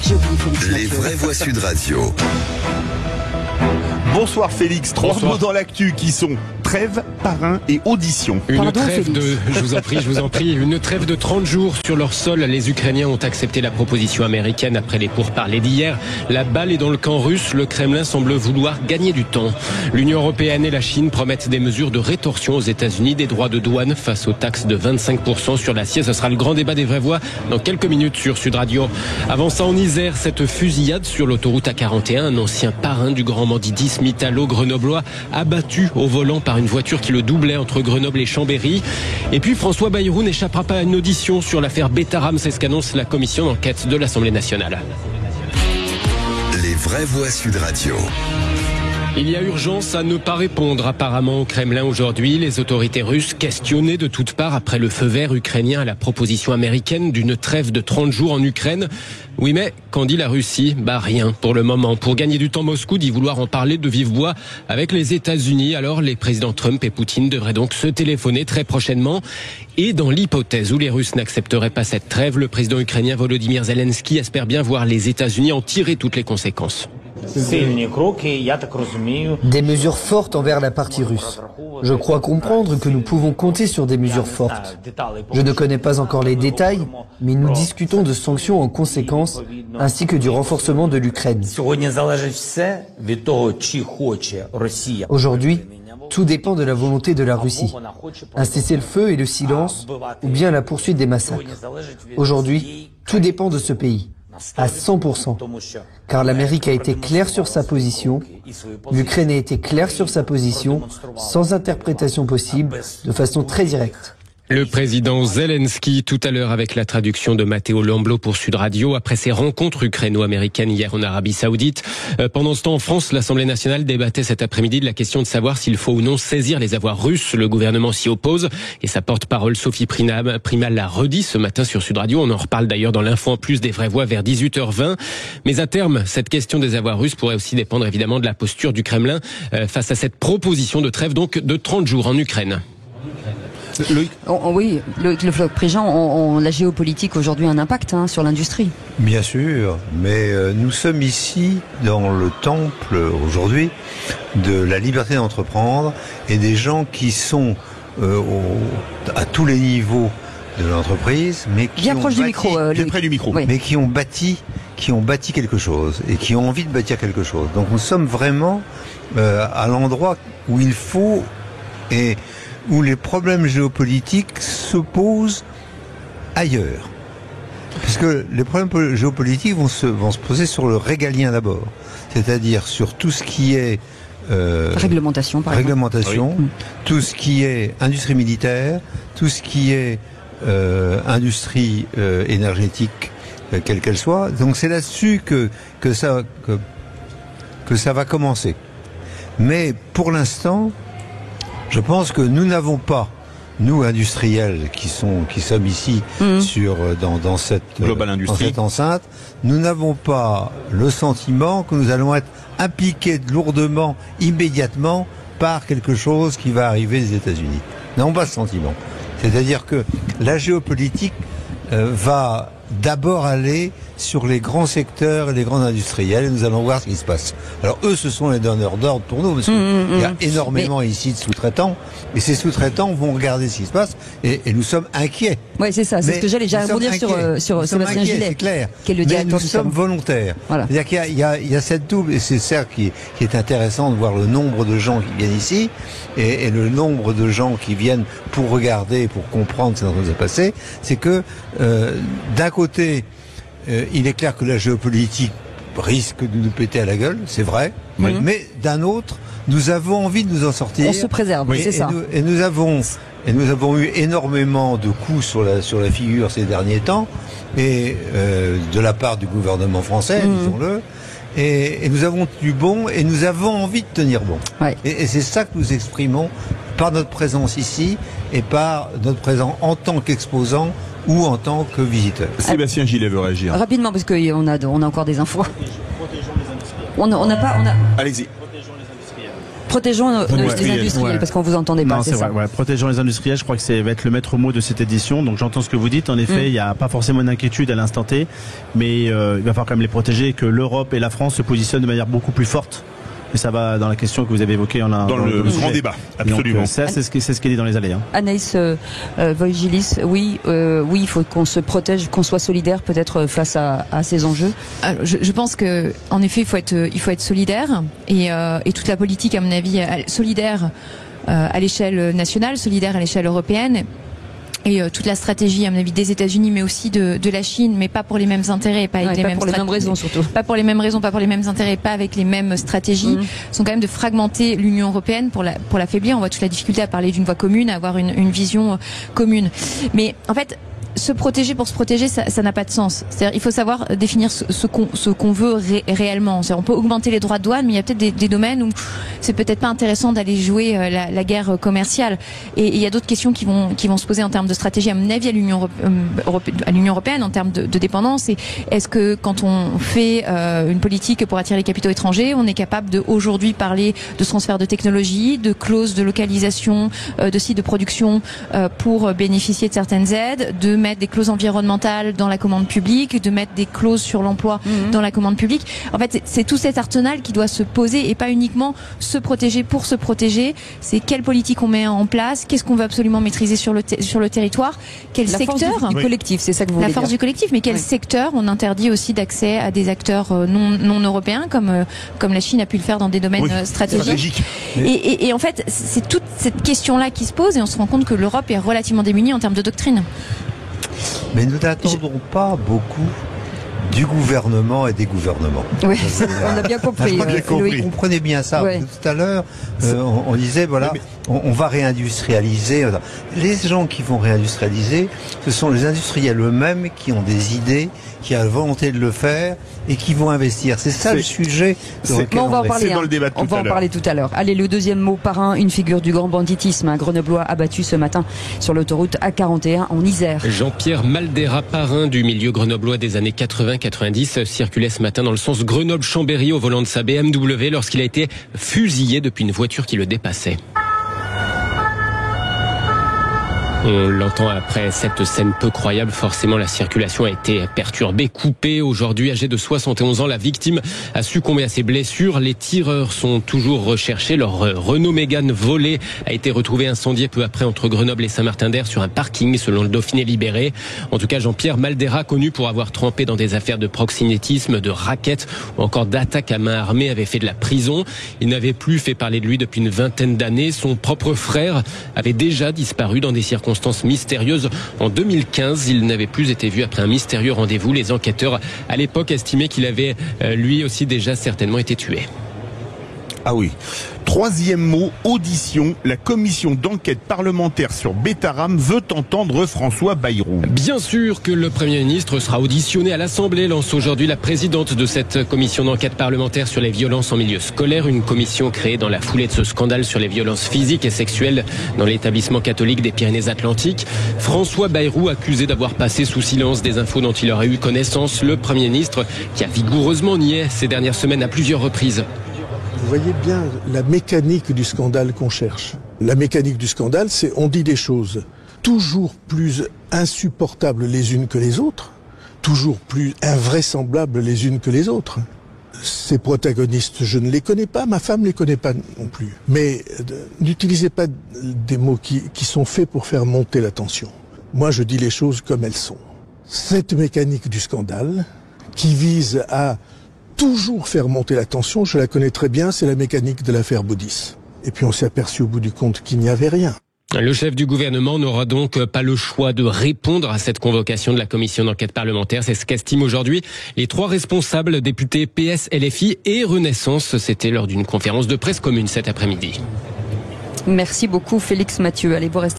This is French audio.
J'ai oublié Félix. Les vraies voix Sud Radio. Bonsoir Félix, 3 mots dans l'actu qui sont trêve, parrain et audition. Pardon, Félix. Je vous en prie, une trêve de 30 jours sur leur sol. Les Ukrainiens ont accepté la proposition américaine après les pourparlers d'hier. La balle est dans le camp russe. Le Kremlin semble vouloir gagner du temps. L'Union européenne et la Chine promettent des mesures de rétorsion aux États-Unis, des droits de douane face aux taxes de 25% sur l'acier. Ce sera le grand débat des vraies voix dans quelques minutes sur Sud Radio. Avant ça, en Isère, cette fusillade sur l'autoroute A41, un ancien parrain du grand bandidisme italo-grenoblois abattu au volant par une voiture qui le doublait entre Grenoble et Chambéry. Et puis François Bayrou n'échappera pas à une audition sur l'affaire Betaram, c'est ce qu'annonce la commission d'enquête de l'Assemblée nationale. Les vraies voix Sud Radio. Il y a urgence à ne pas répondre apparemment au Kremlin aujourd'hui. Les autorités russes questionnées de toutes parts après le feu vert ukrainien à la proposition américaine d'une trêve de 30 jours en Ukraine. Oui, mais qu'en dit la Russie? Rien pour le moment. Pour gagner du temps, Moscou dit vouloir en parler de vive voix avec les États-Unis. Alors les présidents Trump et Poutine devraient donc se téléphoner très prochainement. Et dans l'hypothèse où les Russes n'accepteraient pas cette trêve, le président ukrainien Volodymyr Zelensky espère bien voir les États-Unis en tirer toutes les conséquences. Des mesures fortes envers la partie russe. Je crois comprendre que nous pouvons compter sur des mesures fortes. Je ne connais pas encore les détails, mais nous discutons de sanctions en conséquence, ainsi que du renforcement de l'Ukraine. Aujourd'hui, tout dépend de la volonté de la Russie. Un cessez-le-feu et le silence, ou bien la poursuite des massacres. Aujourd'hui, tout dépend de ce pays. À 100%. Car l'Amérique a été claire sur sa position, l'Ukraine a été claire sur sa position, sans interprétation possible, de façon très directe. Le président Zelensky, tout à l'heure avec la traduction de Matteo Lamblot pour Sud Radio, après ses rencontres ukraino-américaines hier en Arabie Saoudite. Pendant ce temps, en France, l'Assemblée nationale débattait cet après-midi de la question de savoir s'il faut ou non saisir les avoirs russes. Le gouvernement s'y oppose et sa porte-parole Sophie Primal l'a redit ce matin sur Sud Radio. On en reparle d'ailleurs dans l'info en plus des vraies voix vers 18h20. Mais à terme, cette question des avoirs russes pourrait aussi dépendre évidemment de la posture du Kremlin face à cette proposition de trêve donc de 30 jours en Ukraine. Oui, le Préjean, la géopolitique aujourd'hui a un impact sur l'industrie. Bien sûr, mais nous sommes ici dans le temple aujourd'hui de la liberté d'entreprendre et des gens qui sont à tous les niveaux de l'entreprise, mais qui bien ont proche bâti, du micro, bien près du micro, oui. mais qui ont bâti quelque chose et qui ont envie de bâtir quelque chose. Donc nous sommes vraiment à l'endroit où il faut et où les problèmes géopolitiques se posent ailleurs. Parce que les problèmes géopolitiques vont se poser sur le régalien d'abord. C'est-à-dire sur tout ce qui est réglementation, par exemple. Oui. Tout ce qui est industrie militaire, tout ce qui est industrie énergétique, quelle qu'elle soit. Donc c'est là-dessus que ça va commencer. Mais pour l'instant, je pense que nous n'avons pas, nous industriels qui sommes ici dans cette enceinte, nous n'avons pas le sentiment que nous allons être impliqués lourdement, immédiatement, par quelque chose qui va arriver des États-Unis. Nous n'avons pas ce sentiment. C'est-à-dire que la géopolitique va d'abord aller sur les grands secteurs et les grands industriels et nous allons voir ce qui se passe. Alors eux, ce sont les donneurs d'ordre pour nous parce qu'il y a énormément ici de sous-traitants et ces sous-traitants vont regarder ce qui se passe et nous sommes inquiets. Oui, c'est ça, c'est ce que j'allais rebondir sur Sébastien Gillet, c'est clair. Qui est le mais directeur nous sommes volontaires. Voilà. C'est-à-dire qu'il y a cette double, et c'est ça qui est intéressant de voir le nombre de gens qui viennent ici et le nombre de gens qui viennent pour regarder, pour comprendre ce qui est en train de se passer, c'est que d'un côté, il est clair que la géopolitique risque de nous péter à la gueule, c'est vrai, mais d'un autre, nous avons envie de nous en sortir. On se préserve, c'est ça. Et nous avons eu énormément de coups sur la figure ces derniers temps, et de la part du gouvernement français, disons-le. Et nous avons tenu bon, et nous avons envie de tenir bon. Ouais. Et c'est ça que nous exprimons par notre présence ici, et par notre présence en tant qu'exposant, ou en tant que visiteur. Sébastien Gillet veut réagir. Rapidement, parce qu'on a encore des infos. On n'a pas... Allez-y. Protégeons les industriels, parce qu'on vous entendait pas. Non, c'est vrai. Ouais, protégeons les industriels. Je crois que ça va être le maître mot de cette édition. Donc j'entends ce que vous dites. En effet, il n'y a pas forcément d'inquiétude à l'instant T, mais il va falloir quand même les protéger et que l'Europe et la France se positionnent de manière beaucoup plus forte. Et ça va dans la question que vous avez évoquée dans le grand débat. Absolument. Donc, ça, c'est ce qui est dit dans les allées. Hein. Anaïs Voigilis, oui, il faut qu'on se protège, qu'on soit solidaire peut-être face à ces enjeux. Alors, je pense que, en effet, il faut être solidaire et toute la politique, à mon avis, solidaire à l'échelle nationale, solidaire à l'échelle européenne. Et toute la stratégie, à mon avis, des États-Unis, mais aussi de la Chine, mais pas pour les mêmes intérêts, pas avec pour les mêmes raisons surtout. Pas pour les mêmes raisons, pas pour les mêmes intérêts, pas avec les mêmes stratégies. Sont quand même de fragmenter l'Union européenne pour l'affaiblir. On voit toute la difficulté à parler d'une voie commune, à avoir une vision commune. Mais en fait, se protéger pour se protéger, ça n'a pas de sens. C'est-à-dire, il faut savoir définir ce qu'on veut réellement. C'est-à-dire, on peut augmenter les droits de douane, mais il y a peut-être des domaines où c'est peut-être pas intéressant d'aller jouer la guerre commerciale. Et il y a d'autres questions qui vont se poser en termes de stratégie, à mon avis, à l'Union européenne, en termes de dépendance. Et est-ce que quand on fait une politique pour attirer les capitaux étrangers, on est capable de aujourd'hui parler de transfert de technologie, de clauses de localisation, de sites de production pour bénéficier de certaines aides, de mettre des clauses environnementales dans la commande publique, de mettre des clauses sur l'emploi dans la commande publique. En fait, c'est tout cet arsenal qui doit se poser et pas uniquement se protéger pour se protéger. C'est quelle politique on met en place, qu'est-ce qu'on veut absolument maîtriser sur le territoire, quel secteur. La force du collectif, c'est ça que vous voulez dire. La force du collectif, mais quel secteur on interdit aussi d'accès à des acteurs non européens, comme la Chine a pu le faire dans des domaines stratégiques. Et en fait, c'est toute cette question-là qui se pose et on se rend compte que l'Europe est relativement démunie en termes de doctrine. Mais nous n'attendons pas beaucoup du gouvernement et des gouvernements. Oui, on a bien compris. Vous comprenez bien ça. Ouais. Tout à l'heure, on disait, voilà, on va réindustrialiser. Les gens qui vont réindustrialiser, ce sont les industriels eux-mêmes qui ont des idées, qui ont la volonté de le faire et qui vont investir. C'est ça le sujet. On va en parler. On va en parler tout à l'heure. Allez, le deuxième mot, parrain, une figure du grand banditisme. Un Grenoblois abattu ce matin sur l'autoroute A41 en Isère. Jean-Pierre Maldera, parrain du milieu grenoblois des années 80-90, circulait ce matin dans le sens Grenoble-Chambéry au volant de sa BMW lorsqu'il a été fusillé depuis une voiture qui le dépassait. On l'entend après cette scène peu croyable. Forcément, la circulation a été perturbée, coupée. Aujourd'hui, âgé de 71 ans, la victime a succombé à ses blessures. Les tireurs sont toujours recherchés. Leur Renault Mégane volé a été retrouvé incendié peu après entre Grenoble et Saint-Martin-d'Hères sur un parking, selon le Dauphiné libéré. En tout cas, Jean-Pierre Maldera, connu pour avoir trempé dans des affaires de proxénétisme, de racket ou encore d'attaque à main armée, avait fait de la prison. Il n'avait plus fait parler de lui depuis une vingtaine d'années. Son propre frère avait déjà disparu dans des circonstances mystérieuses. En 2015, il n'avait plus été vu après un mystérieux rendez-vous. Les enquêteurs, à l'époque, estimaient qu'il avait lui aussi déjà certainement été tué. Ah oui. Troisième mot, audition. La commission d'enquête parlementaire sur Betaram veut entendre François Bayrou. Bien sûr que le Premier ministre sera auditionné à l'Assemblée, lance aujourd'hui la présidente de cette commission d'enquête parlementaire sur les violences en milieu scolaire, une commission créée dans la foulée de ce scandale sur les violences physiques et sexuelles dans l'établissement catholique des Pyrénées-Atlantiques. François Bayrou, accusé d'avoir passé sous silence des infos dont il aurait eu connaissance, le Premier ministre qui a vigoureusement nié ces dernières semaines à plusieurs reprises. Vous voyez bien la mécanique du scandale qu'on cherche. La mécanique du scandale, c'est on dit des choses toujours plus insupportables les unes que les autres, toujours plus invraisemblables les unes que les autres. Ces protagonistes, je ne les connais pas, ma femme ne les connaît pas non plus. Mais n'utilisez pas des mots qui sont faits pour faire monter la tension. Moi, je dis les choses comme elles sont. Cette mécanique du scandale, qui vise à toujours faire monter la tension, je la connais très bien, c'est la mécanique de l'affaire Baudis. Et puis on s'est aperçu au bout du compte qu'il n'y avait rien. Le chef du gouvernement n'aura donc pas le choix de répondre à cette convocation de la commission d'enquête parlementaire. C'est ce qu'estiment aujourd'hui les trois responsables, députés PS, LFI et Renaissance. C'était lors d'une conférence de presse commune cet après-midi. Merci beaucoup Félix Mathieu. Allez, vous restez